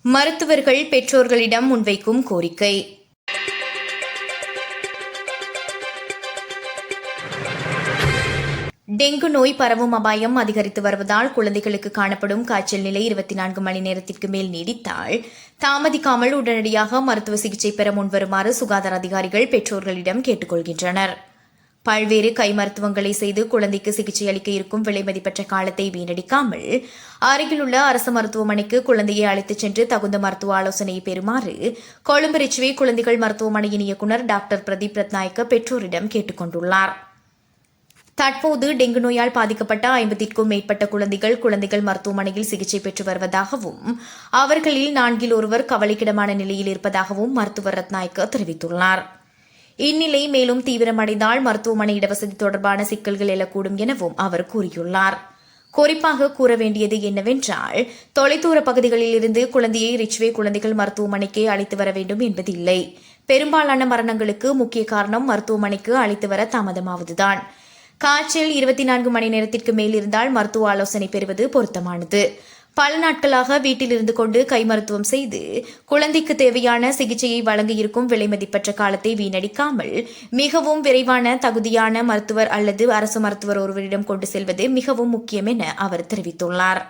மருத்துவர்கள் பெற்றோர்களிடம் முன்வைக்கும் கோரிக்கை. டெங்கு நோய் பரவும் அபாயம் அதிகரித்து வருவதால் குழந்தைகளுக்கு காணப்படும் காய்ச்சல் நிலை 24 மணி நேரத்திற்கு மேல் நீடித்தால் தாமதிக்காமல் உடனடியாக மருத்துவ சிகிச்சை பெற முன்வருமாறு சுகாதார அதிகாரிகள் பெற்றோர்களிடம் கேட்டுக் கொள்கின்றனர். பல்வேறு கை மருத்துவங்களை செய்து குழந்தைக்கு சிகிச்சை அளிக்க இருக்கும் விலைமதிப்பற்ற காலத்தை வீணடிக்காமல் அருகிலுள்ள அரசு மருத்துவமனைக்கு குழந்தையை அழைத்துச் சென்று தகுந்த மருத்துவ ஆலோசனையை பெறுமாறு கொழும்பு ரிச்வே குழந்தைகள் மருத்துவமனையின் இயக்குநர் டாக்டர் பிரதீப் ரத்நாயக்க பெற்றோரிடம் கேட்டுக் கொண்டுள்ளார். தற்போது டெங்கு நோயால் பாதிக்கப்பட்ட 50க்கும் மேற்பட்ட குழந்தைகள் மருத்துவமனையில் சிகிச்சை பெற்று வருவதாகவும் அவர்களில் 4 ஒருவர் கவலைக்கிடமான நிலையில் இருப்பதாகவும் மருத்துவர் ரத்நாயக்க தெரிவித்துள்ளார். இந்நிலை மேலும் தீவிரமடைந்தால் மருத்துவமனை இடவசதி தொடர்பான சிக்கல்கள் எழக்கூடும் எனவும் அவர் கூறியுள்ளார். குறிப்பாக கூற வேண்டியது என்னவென்றால், தொலைதூர பகுதிகளில் இருந்து குழந்தையை ரிச்வே குழந்தைகள் மருத்துவமனைக்கே அழைத்து வர வேண்டும் என்பதில்லை. பெரும்பாலான மரணங்களுக்கு முக்கிய காரணம் மருத்துவமனைக்கு அழைத்து வர தாமதமாவதுதான். காய்ச்சல் 24 மணி நேரத்திற்கு மேல் இருந்தால் மருத்துவ ஆலோசனை பெறுவது பொருத்தமானது. பல நாட்களாக வீட்டில் இருந்து கொண்டு கை மருத்துவம் செய்து குழந்தைக்கு தேவையான சிகிச்சையை வழங்க இருக்கும் விலைமதிப்பற்ற காலத்தை வீணடிக்காமல் மிகவும் விரைவான தகுதியான மருத்துவர் அல்லது அரசு மருத்துவர் ஒருவரிடம் கொண்டு செல்வது மிகவும் முக்கியம் என அவர் தெரிவித்துள்ளார்.